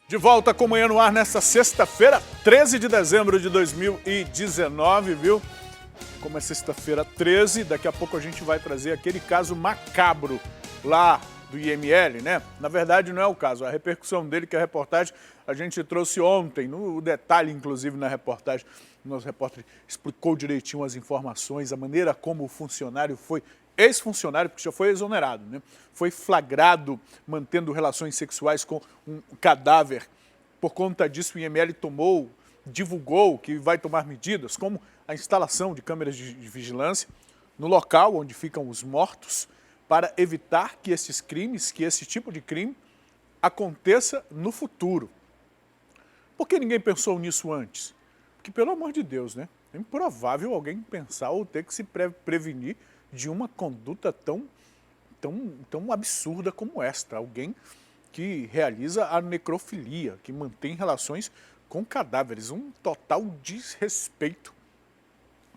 De volta com Manhã no Ar nesta sexta-feira, 13 de dezembro de 2019, viu? Como é sexta-feira 13, daqui a pouco a gente vai trazer aquele caso macabro lá do IML, né? Na verdade não é o caso, a repercussão dele, que a reportagem a gente trouxe ontem, no detalhe inclusive na reportagem, o nosso repórter explicou direitinho as informações, a maneira como o funcionário foi, ex-funcionário, porque já foi exonerado, né? Foi flagrado mantendo relações sexuais com um cadáver. Por conta disso, o IML divulgou que vai tomar medidas, como a instalação de câmeras de vigilância no local onde ficam os mortos, para evitar que esses crimes, que esse tipo de crime, aconteça no futuro. Por que ninguém pensou nisso antes? Porque, pelo amor de Deus, né? É improvável alguém pensar ou ter que se prevenir de uma conduta tão absurda como esta. Alguém que realiza a necrofilia, que mantém relações com cadáveres. Um total desrespeito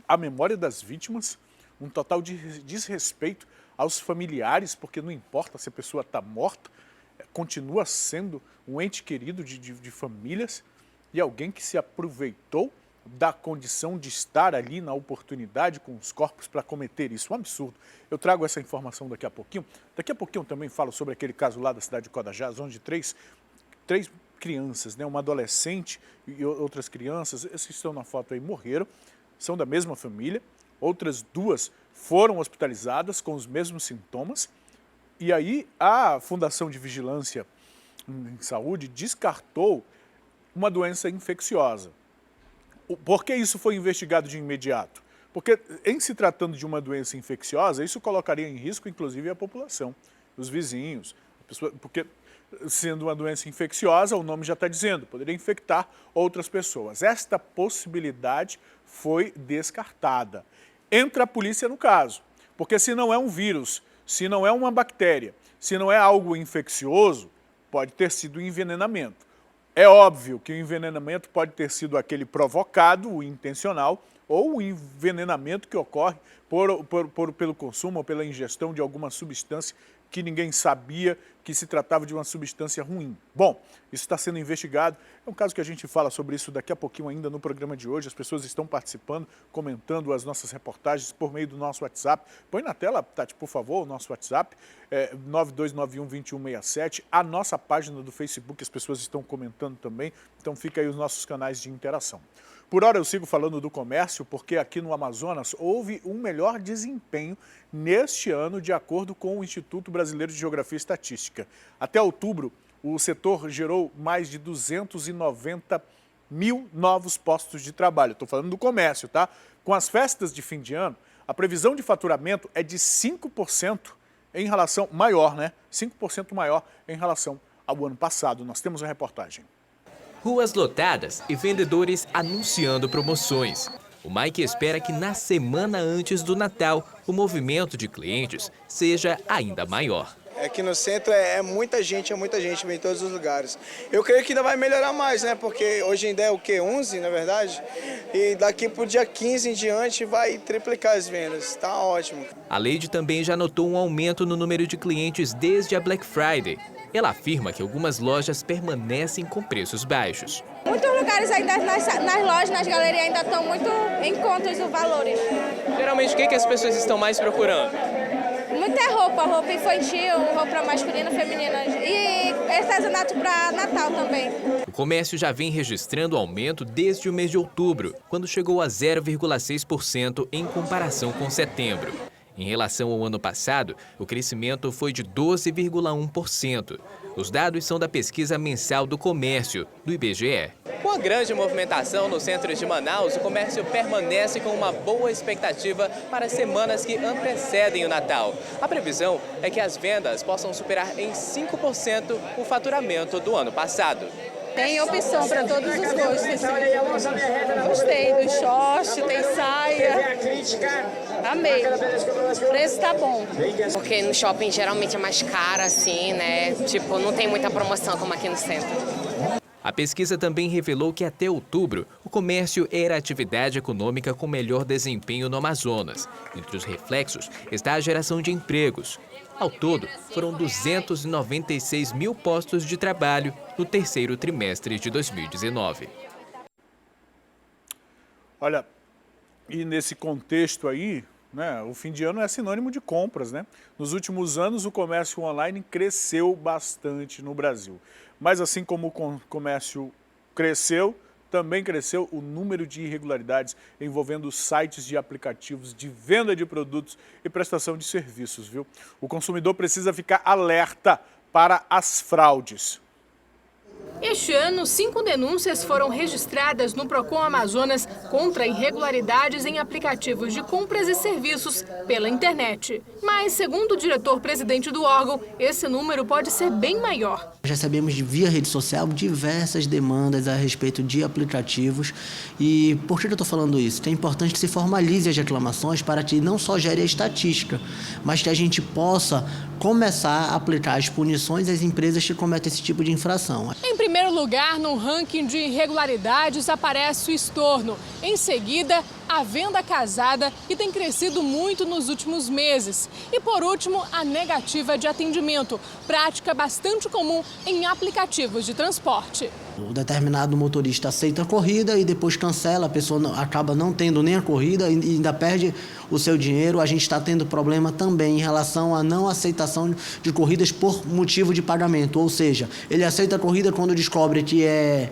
à memória das vítimas, um total desrespeito aos familiares, porque não importa se a pessoa está morta, continua sendo um ente querido de famílias, e alguém que se aproveitou da condição de estar ali na oportunidade com os corpos para cometer isso. Um absurdo. Eu trago essa informação daqui a pouquinho. Daqui a pouquinho eu também falo sobre aquele caso lá da cidade de Codajás, onde três crianças, né, uma adolescente e outras crianças, esses que estão na foto aí, morreram, são da mesma família. Outras duas foram hospitalizadas com os mesmos sintomas. E aí a Fundação de Vigilância em Saúde descartou uma doença infecciosa. Por que isso foi investigado de imediato? Porque, em se tratando de uma doença infecciosa, isso colocaria em risco, inclusive, a população, os vizinhos, porque, sendo uma doença infecciosa, o nome já está dizendo, poderia infectar outras pessoas. Esta possibilidade foi descartada. Entra a polícia no caso, porque se não é um vírus, se não é uma bactéria, se não é algo infeccioso, pode ter sido envenenamento. É óbvio que o envenenamento pode ter sido aquele provocado, o intencional, ou o envenenamento que ocorre pelo consumo ou pela ingestão de alguma substância que ninguém sabia que se tratava de uma substância ruim. Bom, isso está sendo investigado. É um caso que a gente fala sobre isso daqui a pouquinho ainda no programa de hoje. As pessoas estão participando, comentando as nossas reportagens por meio do nosso WhatsApp. Põe na tela, Tati, por favor, o nosso WhatsApp, 9291-2167. A nossa página do Facebook, as pessoas estão comentando também. Então fica aí os nossos canais de interação. Por hora eu sigo falando do comércio, porque aqui no Amazonas houve um melhor desempenho neste ano, de acordo com o Instituto Brasileiro de Geografia e Estatística. Até outubro, o setor gerou mais de 290 mil novos postos de trabalho. Estou falando do comércio, tá? Com as festas de fim de ano, a previsão de faturamento é de 5% em relação, maior, né? 5% maior em relação ao ano passado. Nós temos uma reportagem. Ruas lotadas e vendedores anunciando promoções. O Mike espera que na semana antes do Natal, o movimento de clientes seja ainda maior. Aqui no centro é muita gente vem em todos os lugares. Eu creio que ainda vai melhorar mais, né? Porque hoje ainda é o quê? 11, na verdade? E daqui para o dia 15 em diante vai triplicar as vendas. Tá ótimo. A Leide também já notou um aumento no número de clientes desde a Black Friday. Ela afirma que algumas lojas permanecem com preços baixos. Muitos lugares ainda nas lojas, nas galerias ainda estão muito em conta os valores. Geralmente o que as pessoas estão mais procurando? Muita roupa infantil, roupa masculina, feminina e artesanato para Natal também. O comércio já vem registrando aumento desde o mês de outubro, quando chegou a 0,6% em comparação com setembro. Em relação ao ano passado, o crescimento foi de 12,1%. Os dados são da pesquisa mensal do comércio, do IBGE. Com a grande movimentação no centro de Manaus, o comércio permanece com uma boa expectativa para as semanas que antecedem o Natal. A previsão é que as vendas possam superar em 5% o faturamento do ano passado. Tem opção para todos os gostos. Gostei do short, tem saia. Amei. O preço tá bom. Porque no shopping geralmente é mais caro, assim, né? Tipo, não tem muita promoção como aqui no centro. A pesquisa também revelou que até outubro, o comércio era a atividade econômica com melhor desempenho no Amazonas. Entre os reflexos está a geração de empregos. Ao todo, foram 296 mil postos de trabalho no terceiro trimestre de 2019. Olha, e nesse contexto aí, né, o fim de ano é sinônimo de compras, né? Nos últimos anos, o comércio online cresceu bastante no Brasil. Mas assim como o comércio cresceu, também cresceu o número de irregularidades envolvendo sites de aplicativos de venda de produtos e prestação de serviços, viu? O consumidor precisa ficar alerta para as fraudes. Este ano, 5 denúncias foram registradas no Procon Amazonas contra irregularidades em aplicativos de compras e serviços pela internet. Mas, segundo o diretor-presidente do órgão, esse número pode ser bem maior. Recebemos via rede social diversas demandas a respeito de aplicativos. E por que eu estou falando isso? É importante que se formalize as reclamações para que não só gere a estatística, mas que a gente possa começar a aplicar as punições às empresas que cometem esse tipo de infração. Em primeiro lugar, no ranking de irregularidades, aparece o estorno. Em seguida, a venda casada, que tem crescido muito nos últimos meses. E, por último, a negativa de atendimento, prática bastante comum em aplicativos de transporte. O determinado motorista aceita a corrida e depois cancela, a pessoa acaba não tendo nem a corrida e ainda perde o seu dinheiro. A gente está tendo problema também em relação à não aceitação de corridas por motivo de pagamento, ou seja, ele aceita a corrida quando descobre que é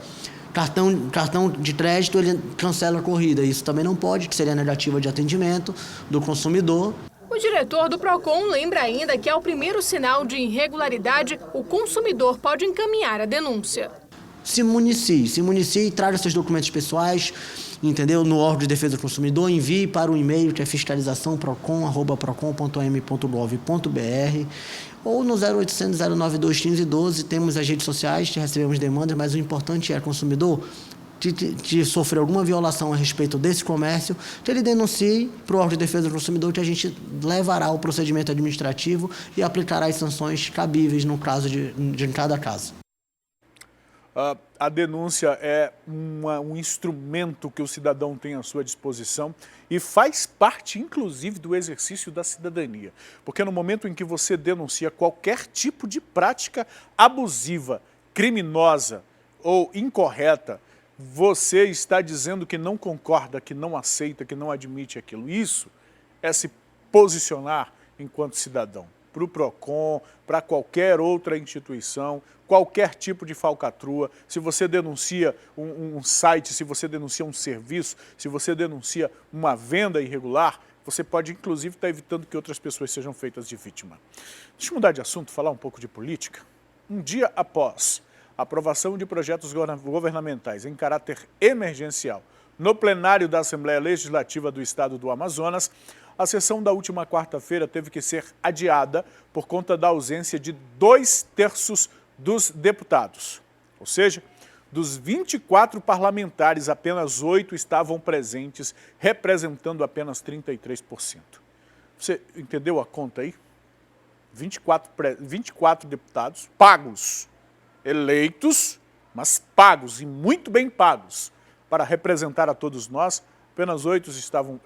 cartão de crédito, ele cancela a corrida. Isso também não pode, que seria negativa de atendimento do consumidor. O diretor do Procon lembra ainda que ao primeiro sinal de irregularidade, o consumidor pode encaminhar a denúncia. Se municie e traga seus documentos pessoais, entendeu? No órgão de defesa do consumidor, envie para o e-mail que é fiscalização.procon@procon.m.gov.br ou no 0800 092 1512. Temos as redes sociais que recebemos demandas, mas o importante é, consumidor, que sofrer alguma violação a respeito desse comércio, que ele denuncie para o órgão de defesa do consumidor, que a gente levará o procedimento administrativo e aplicará as sanções cabíveis no caso de cada caso. A denúncia é um instrumento que o cidadão tem à sua disposição e faz parte, inclusive, do exercício da cidadania. Porque no momento em que você denuncia qualquer tipo de prática abusiva, criminosa ou incorreta, você está dizendo que não concorda, que não aceita, que não admite aquilo. Isso é se posicionar enquanto cidadão. Para o Procon, para qualquer outra instituição, qualquer tipo de falcatrua, se você denuncia um site, se você denuncia um serviço, se você denuncia uma venda irregular, você pode inclusive estar evitando que outras pessoas sejam feitas de vítima. Deixa eu mudar de assunto, falar um pouco de política. Um dia após a aprovação de projetos governamentais em caráter emergencial no plenário da Assembleia Legislativa do Estado do Amazonas, a sessão da última quarta-feira teve que ser adiada por conta da ausência de 2/3 dos deputados. Ou seja, dos 24 parlamentares, apenas 8 estavam presentes, representando apenas 33%. Você entendeu a conta aí? 24 deputados pagos, eleitos, mas pagos e muito bem pagos para representar a todos nós, apenas 8 estavam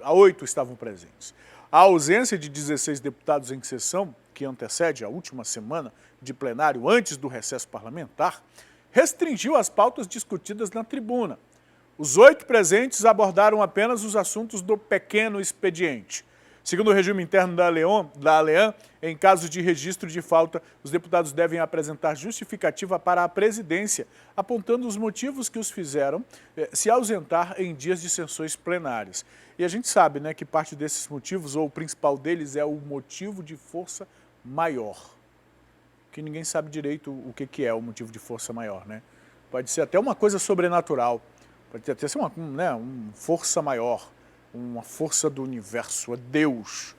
presentes. A ausência de 16 deputados em sessão, que antecede a última semana de plenário antes do recesso parlamentar, restringiu as pautas discutidas na tribuna. Os 8 presentes abordaram apenas os assuntos do pequeno expediente. Segundo o regime interno da ALEAN, em caso de registro de falta, os deputados devem apresentar justificativa para a presidência, apontando os motivos que os fizeram se ausentar em dias de sessões plenárias. E a gente sabe, né, que parte desses motivos, ou o principal deles, é o motivo de força maior. Que ninguém sabe direito o que é o motivo de força maior, né? Pode ser até uma coisa sobrenatural, pode até ser uma força maior, uma força do universo, é Deus.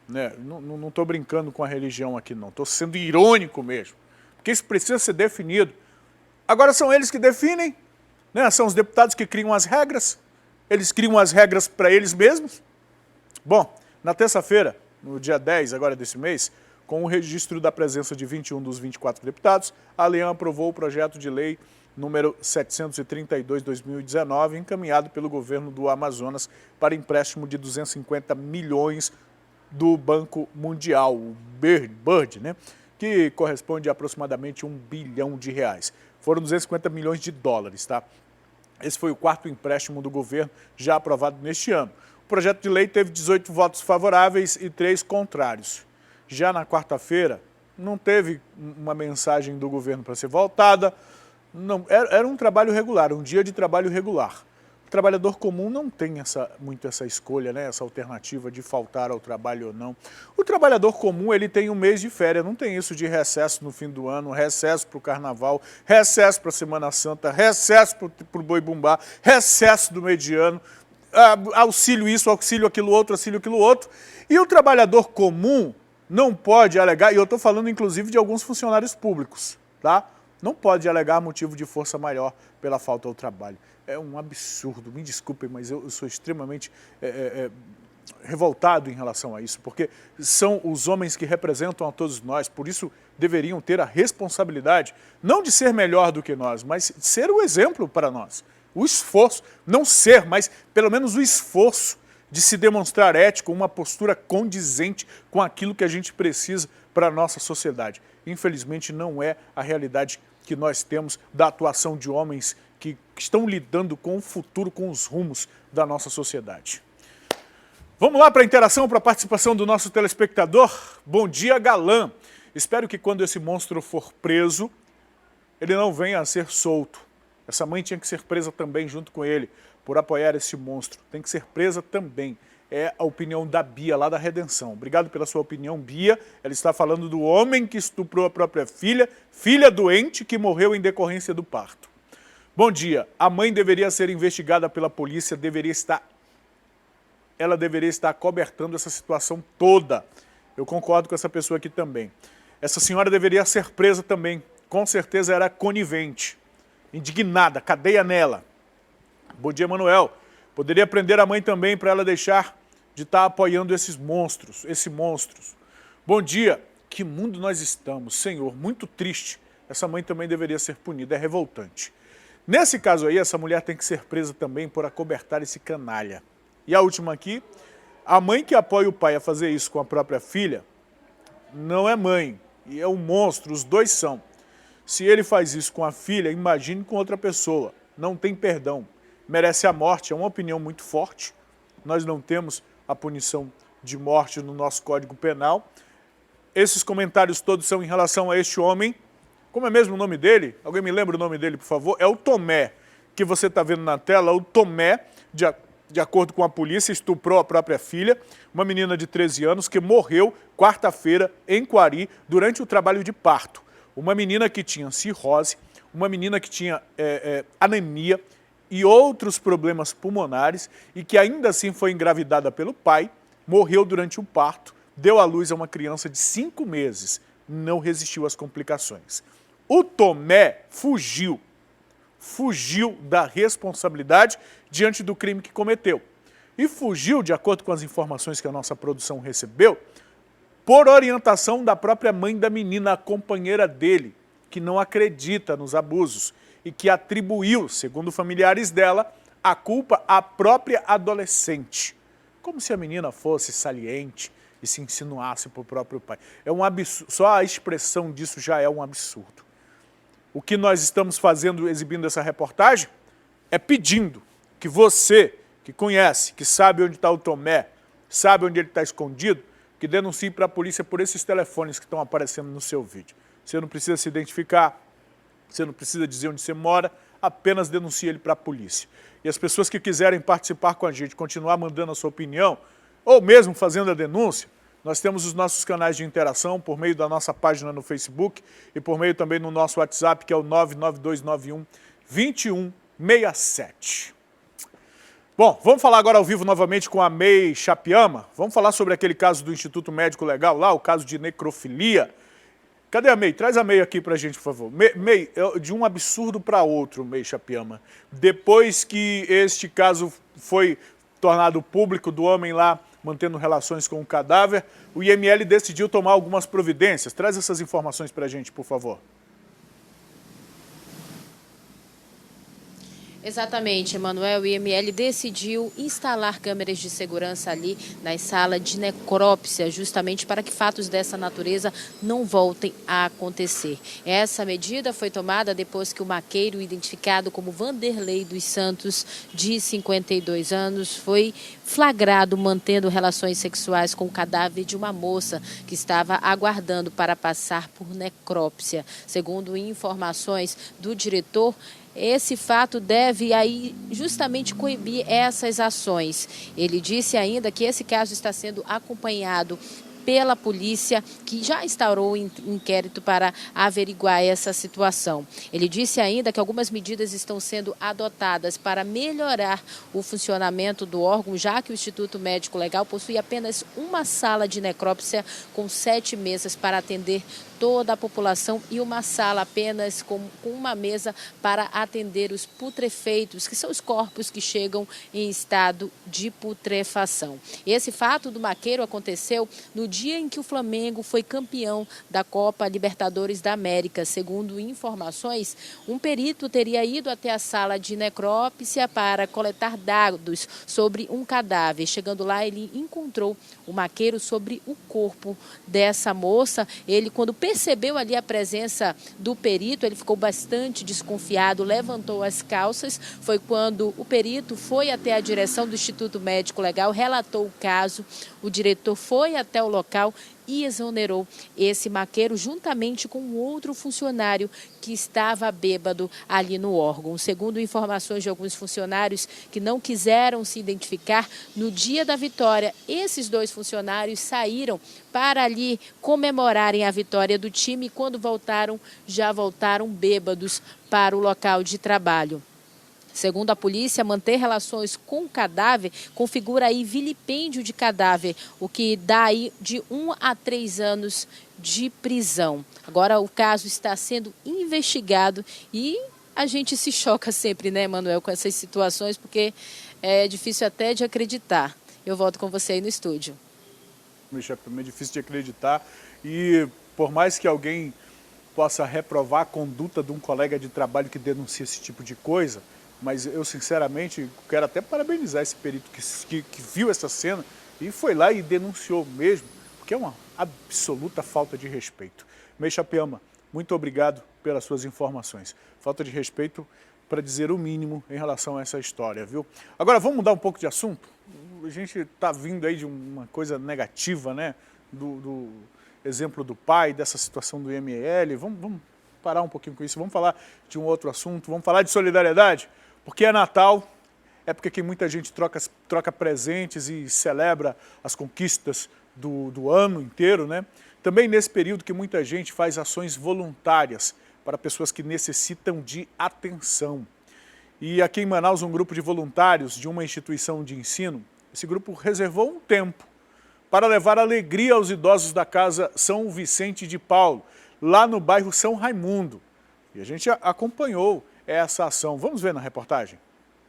Né? Não estou brincando com a religião aqui, não. Estou sendo irônico mesmo. Porque isso precisa ser definido. Agora são eles que definem, né? São os deputados que criam as regras. Eles criam as regras para eles mesmos. Bom, na terça-feira, no dia 10 agora desse mês, com o registro da presença de 21 dos 24 deputados, a ALEAN aprovou o projeto de lei número 732/2019, encaminhado pelo governo do Amazonas para empréstimo de 250 milhões do Banco Mundial, o BIRD, né? Que corresponde a aproximadamente R$1 bilhão. Foram 250 milhões de dólares, tá? Esse foi o 4º empréstimo do governo já aprovado neste ano. O projeto de lei teve 18 votos favoráveis e 3 contrários. Já na quarta-feira, não teve uma mensagem do governo para ser votada, não, era um trabalho regular, um dia de trabalho regular. O trabalhador comum não tem muito essa escolha, né? Essa alternativa de faltar ao trabalho ou não. O trabalhador comum ele tem um mês de férias, não tem isso de recesso no fim do ano, recesso para o carnaval, recesso para a Semana Santa, recesso para o boi bumbá, recesso do meio de ano, auxílio isso, auxílio aquilo outro. E o trabalhador comum não pode alegar, e eu estou falando inclusive de alguns funcionários públicos, tá? Não pode alegar motivo de força maior pela falta ao trabalho. É um absurdo, me desculpem, mas eu sou extremamente revoltado em relação a isso, porque são os homens que representam a todos nós, por isso deveriam ter a responsabilidade, não de ser melhor do que nós, mas de ser o exemplo para nós. O esforço, não ser, mas pelo menos o esforço de se demonstrar ético, uma postura condizente com aquilo que a gente precisa para a nossa sociedade. Infelizmente não é a realidade que nós temos da atuação de homens que estão lidando com o futuro, com os rumos da nossa sociedade. Vamos lá para a interação, para a participação do nosso telespectador. Bom dia, Galã. Espero que quando esse monstro for preso, ele não venha a ser solto. Essa mãe tinha que ser presa também junto com ele, por apoiar esse monstro. Tem que ser presa também. É a opinião da Bia, lá da Redenção. Obrigado pela sua opinião, Bia. Ela está falando do homem que estuprou a própria filha, filha doente que morreu em decorrência do parto. Bom dia. A mãe deveria ser investigada pela polícia, ela deveria estar cobertando essa situação toda. Eu concordo com essa pessoa aqui também. Essa senhora deveria ser presa também. Com certeza era conivente. Indignada, cadeia nela. Bom dia, Manuel. Poderia prender a mãe também para ela deixar de estar apoiando esses monstros. Bom dia. Que mundo nós estamos, Senhor. Muito triste. Essa mãe também deveria ser punida. É revoltante. Nesse caso aí, essa mulher tem que ser presa também por acobertar esse canalha. E a última aqui, a mãe que apoia o pai a fazer isso com a própria filha, não é mãe, e é um monstro, os dois são. Se ele faz isso com a filha, imagine com outra pessoa, não tem perdão. Merece a morte, é uma opinião muito forte. Nós não temos a punição de morte no nosso Código Penal. Esses comentários todos são em relação a este homem. Como é mesmo o nome dele? Alguém me lembra o nome dele, por favor? É o Tomé, que você está vendo na tela. O Tomé, de acordo com a polícia, estuprou a própria filha, uma menina de 13 anos que morreu quarta-feira em Quari durante o trabalho de parto. Uma menina que tinha cirrose, uma menina que tinha anemia e outros problemas pulmonares e que ainda assim foi engravidada pelo pai, morreu durante o parto, deu à luz a uma criança de 5 meses, não resistiu às complicações. O Tomé fugiu da responsabilidade diante do crime que cometeu. E fugiu, de acordo com as informações que a nossa produção recebeu, por orientação da própria mãe da menina, a companheira dele, que não acredita nos abusos e que atribuiu, segundo familiares dela, a culpa à própria adolescente. Como se a menina fosse saliente e se insinuasse para o próprio pai. É um absurdo, só a expressão disso já é um absurdo. O que nós estamos fazendo, exibindo essa reportagem, é pedindo que você, que conhece, que sabe onde está o Tomé, sabe onde ele está escondido, que denuncie para a polícia por esses telefones que estão aparecendo no seu vídeo. Você não precisa se identificar, você não precisa dizer onde você mora, apenas denuncie ele para a polícia. E as pessoas que quiserem participar com a gente, continuar mandando a sua opinião, ou mesmo fazendo a denúncia, nós temos os nossos canais de interação por meio da nossa página no Facebook e por meio também no nosso WhatsApp, que é o 99291-2167. Bom, vamos falar agora ao vivo novamente com a May Chapiama. Vamos falar sobre aquele caso do Instituto Médico Legal lá, o caso de necrofilia. Cadê a May? Traz a May aqui pra gente, por favor. May, de um absurdo para outro, May Chapiama. Depois que este caso foi tornado público do homem lá mantendo relações com o cadáver, o IML decidiu tomar algumas providências. Traz essas informações para a gente, por favor. Exatamente, Emanuel. O IML decidiu instalar câmeras de segurança ali na sala de necrópsia, justamente para que fatos dessa natureza não voltem a acontecer. Essa medida foi tomada depois que o maqueiro, identificado como Vanderlei dos Santos, de 52 anos, foi flagrado mantendo relações sexuais com o cadáver de uma moça que estava aguardando para passar por necrópsia. Segundo informações do diretor, esse fato deve aí justamente coibir essas ações. Ele disse ainda que esse caso está sendo acompanhado pela polícia, que já instaurou um inquérito para averiguar essa situação. Ele disse ainda que algumas medidas estão sendo adotadas para melhorar o funcionamento do órgão, já que o Instituto Médico Legal possui apenas uma sala de necrópsia com 7 mesas para atender toda a população e uma sala apenas com uma mesa para atender os putrefeitos, que são os corpos que chegam em estado de putrefação. Esse fato do maqueiro aconteceu no dia em que o Flamengo foi campeão da Copa Libertadores da América. Segundo informações, um perito teria ido até a sala de necrópsia para coletar dados sobre um cadáver. Chegando lá, ele encontrou o maqueiro sobre o corpo dessa moça. Ele, quando percebeu ali a presença do perito, ele ficou bastante desconfiado, levantou as calças. Foi quando o perito foi até a direção do Instituto Médico Legal, relatou o caso. O diretor foi até o local e exonerou esse maqueiro juntamente com outro funcionário que estava bêbado ali no órgão. Segundo informações de alguns funcionários que não quiseram se identificar, no dia da vitória, esses 2 funcionários saíram para ali comemorarem a vitória do time e quando voltaram, já voltaram bêbados para o local de trabalho. Segundo a polícia, manter relações com o cadáver configura aí vilipêndio de cadáver, o que dá aí de 1 a 3 anos de prisão. Agora o caso está sendo investigado e a gente se choca sempre, né, Manuel, com essas situações, porque é difícil até de acreditar. Eu volto com você aí no estúdio. Michel, também é difícil de acreditar e por mais que alguém possa reprovar a conduta de um colega de trabalho que denuncia esse tipo de coisa, mas eu, sinceramente, quero até parabenizar esse perito que viu essa cena e foi lá e denunciou mesmo, porque é uma absoluta falta de respeito. Meixa Piama, muito obrigado pelas suas informações. Falta de respeito, para dizer o mínimo, em relação a essa história, viu? Agora, vamos mudar um pouco de assunto? A gente está vindo aí de uma coisa negativa, né? Do exemplo do pai, dessa situação do IML. Vamos parar um pouquinho com isso, vamos falar de um outro assunto, vamos falar de solidariedade. Porque é Natal, época que muita gente troca presentes e celebra as conquistas do ano inteiro, né? Também nesse período que muita gente faz ações voluntárias para pessoas que necessitam de atenção. E aqui em Manaus, um grupo de voluntários de uma instituição de ensino, esse grupo reservou um tempo para levar alegria aos idosos da Casa São Vicente de Paulo, lá no bairro São Raimundo. E a gente acompanhou essa ação. Vamos ver na reportagem.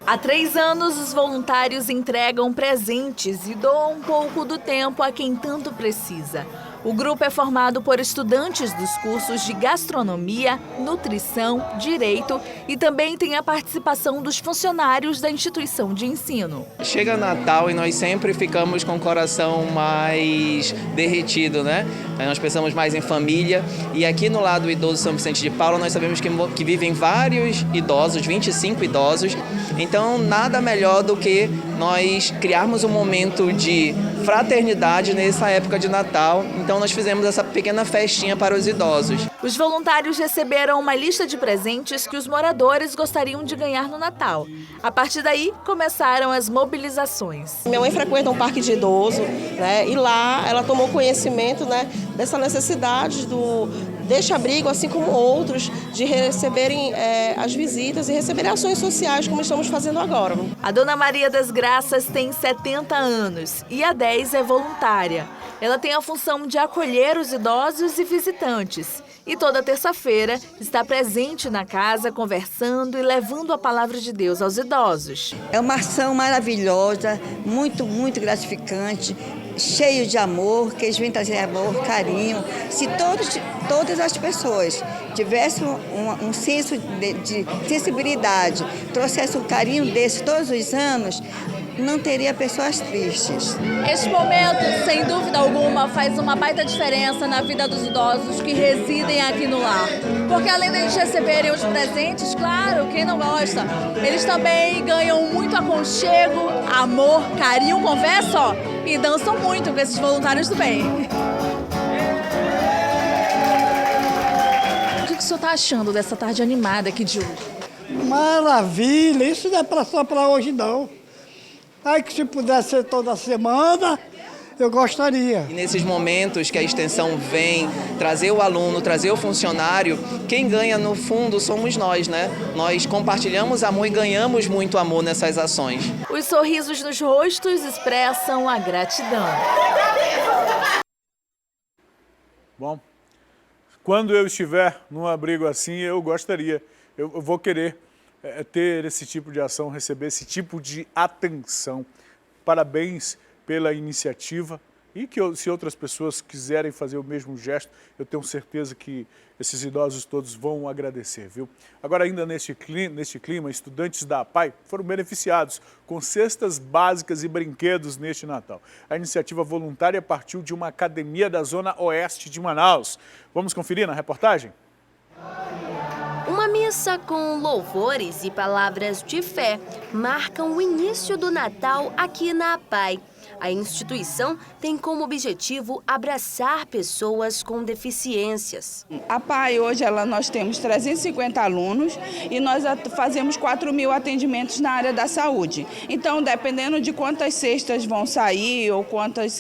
Há 3 anos, os voluntários entregam presentes e doam um pouco do tempo a quem tanto precisa. O grupo é formado por estudantes dos cursos de gastronomia, nutrição, direito e também tem a participação dos funcionários da instituição de ensino. Chega Natal e nós sempre ficamos com o coração mais derretido, né? Nós pensamos mais em família e aqui no lado do idoso São Vicente de Paulo nós sabemos que vivem vários idosos, 25 idosos. Então nada melhor do que nós criarmos um momento de fraternidade nessa época de Natal. Então nós fizemos essa pequena festinha para os idosos. Os voluntários receberam uma lista de presentes que os moradores gostariam de ganhar no Natal. A partir daí, começaram as mobilizações. Minha mãe frequenta um parque de idoso, né? E lá ela tomou conhecimento, né, dessa necessidade deste abrigo, assim como outros, de receberem as visitas e receberem ações sociais, como estamos fazendo agora. A Dona Maria das Graças tem 70 anos e há 10 é voluntária. Ela tem a função de acolher os idosos e visitantes. E toda terça-feira está presente na casa, conversando e levando a palavra de Deus aos idosos. É uma ação maravilhosa, muito, muito gratificante. cheio de amor, que eles vêm trazer amor, carinho. Se todas as pessoas tivessem um senso de sensibilidade, trouxessem um carinho desse todos os anos, não teria pessoas tristes. Este momento, sem dúvida alguma, faz uma baita diferença na vida dos idosos que residem aqui no lar. Porque além de eles receberem os presentes, claro, quem não gosta, eles também ganham muito aconchego, amor, carinho, conversa, ó, e dançam muito com esses voluntários do bem. O que o senhor está achando dessa tarde animada aqui de hoje? Maravilha, isso não é só para hoje não. Ai, que se pudesse ser toda semana, eu gostaria. E nesses momentos que a extensão vem trazer o aluno, trazer o funcionário, quem ganha no fundo somos nós, né? Nós compartilhamos amor e ganhamos muito amor nessas ações. Os sorrisos nos rostos expressam a gratidão. Bom, quando eu estiver num abrigo assim, eu gostaria, eu vou querer ter esse tipo de ação, receber esse tipo de atenção. Parabéns pela iniciativa e que se outras pessoas quiserem fazer o mesmo gesto, eu tenho certeza que esses idosos todos vão agradecer, viu? Agora, ainda neste clima, estudantes da APAE foram beneficiados com cestas básicas e brinquedos neste Natal. A iniciativa voluntária partiu de uma academia da Zona Oeste de Manaus. Vamos conferir na reportagem? Uma missa com louvores e palavras de fé marcam o início do Natal aqui na APAE. A instituição tem como objetivo abraçar pessoas com deficiências. A APAE hoje nós temos 350 alunos e nós fazemos 4.000 atendimentos na área da saúde. Então, dependendo de quantas cestas vão sair ou quantas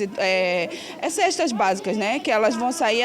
cestas básicas, né, que elas vão sair,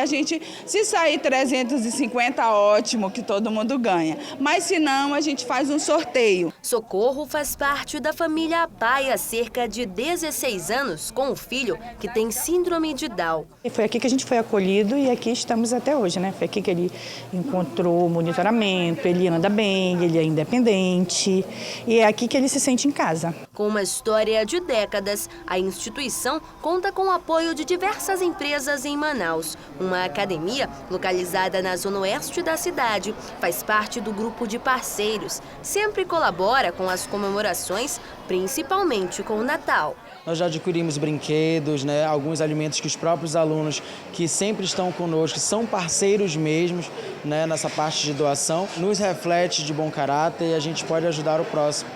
se sair 350, ótimo, que todo mundo ganha. Mas se não, a gente faz um sorteio. Socorro faz parte da família APAE há cerca de 16 anos com um filho que tem síndrome de Down. Foi aqui que a gente foi acolhido e aqui estamos até hoje, né? Foi aqui que ele encontrou monitoramento, ele anda bem, ele é independente e é aqui que ele se sente em casa. Com uma história de décadas, a instituição conta com o apoio de diversas empresas em Manaus. Uma academia localizada na zona oeste da cidade faz parte do grupo de parceiros. Sempre colabora com as comemorações, principalmente com o Natal. Nós já adquirimos brinquedos, né, alguns alimentos que os próprios alunos que sempre estão conosco, são parceiros mesmos, né, nessa parte de doação, nos reflete de bom caráter e a gente pode ajudar o próximo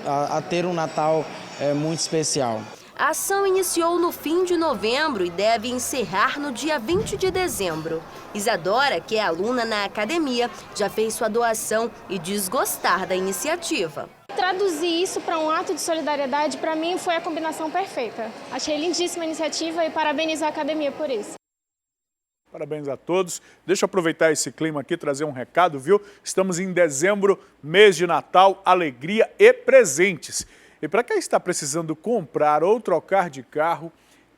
a ter um Natal muito especial. A ação iniciou no fim de novembro e deve encerrar no dia 20 de dezembro. Isadora, que é aluna na academia, já fez sua doação e diz gostar da iniciativa. Traduzir isso para um ato de solidariedade, para mim, foi a combinação perfeita. Achei lindíssima a iniciativa e parabenizo a academia por isso. Parabéns a todos. Deixa eu aproveitar esse clima aqui e trazer um recado, viu? Estamos em dezembro, mês de Natal, alegria e presentes. E para quem está precisando comprar ou trocar de carro,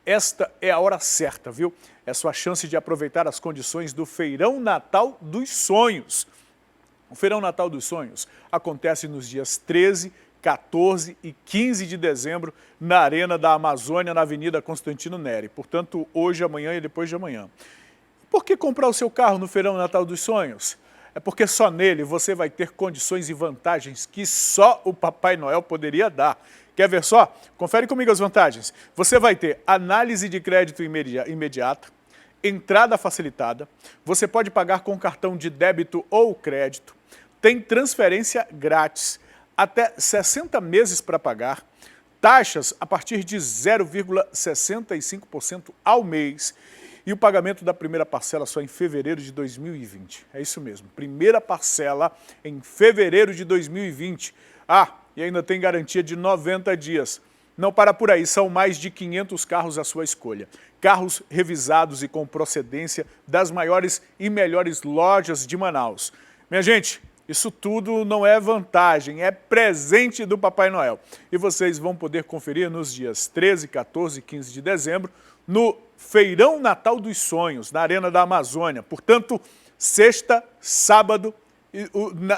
esta é a hora certa, viu? É sua chance de aproveitar as condições do Feirão Natal dos Sonhos. O Feirão Natal dos Sonhos acontece nos dias 13, 14 e 15 de dezembro na Arena da Amazônia, na Avenida Constantino Neri. Portanto, hoje, amanhã e depois de amanhã. Por que comprar o seu carro no Feirão Natal dos Sonhos? É porque só nele você vai ter condições e vantagens que só o Papai Noel poderia dar. Quer ver só? Confere comigo as vantagens. Você vai ter análise de crédito imediata, entrada facilitada, você pode pagar com cartão de débito ou crédito, tem transferência grátis, até 60 meses para pagar, taxas a partir de 0,65% ao mês e o pagamento da primeira parcela só em fevereiro de 2020. É isso mesmo, primeira parcela em fevereiro de 2020. E ainda tem garantia de 90 dias. Não para por aí, são mais de 500 carros à sua escolha. Carros revisados e com procedência das maiores e melhores lojas de Manaus. Minha gente, isso tudo não é vantagem, é presente do Papai Noel. E vocês vão poder conferir nos dias 13, 14 e 15 de dezembro no Feirão Natal dos Sonhos, na Arena da Amazônia. Portanto, sexta, sábado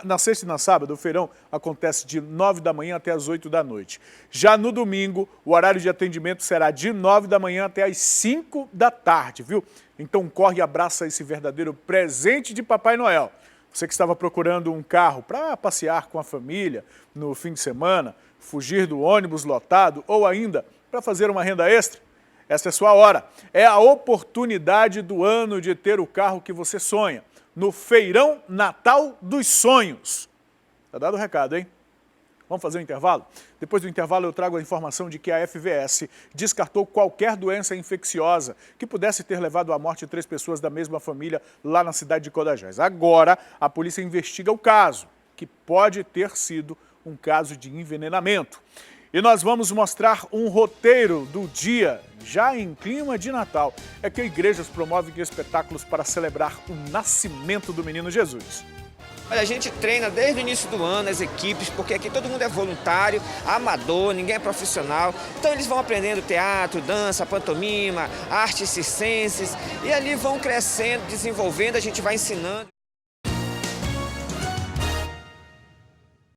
Na sexta e na sábado, o feirão acontece de 9 da manhã até as 8 da noite. Já no domingo, o horário de atendimento será de 9 da manhã até as 5 da tarde, viu? Então corre e abraça esse verdadeiro presente de Papai Noel. Você que estava procurando um carro para passear com a família no fim de semana, fugir do ônibus lotado ou ainda para fazer uma renda extra, essa é a sua hora. É a oportunidade do ano de ter o carro que você sonha. No Feirão Natal dos Sonhos. Tá dado o recado, hein? Vamos fazer um intervalo? Depois do intervalo eu trago a informação de que a FVS descartou qualquer doença infecciosa que pudesse ter levado à morte 3 pessoas da mesma família lá na cidade de Codajás. Agora, a polícia investiga o caso, que pode ter sido um caso de envenenamento. E nós vamos mostrar um roteiro do dia, já em clima de Natal. É que igrejas promovem espetáculos para celebrar o nascimento do menino Jesus. Olha, a gente treina desde o início do ano as equipes, porque aqui todo mundo é voluntário, amador, ninguém é profissional. Então eles vão aprendendo teatro, dança, pantomima, artes circenses, e ali vão crescendo, desenvolvendo, a gente vai ensinando.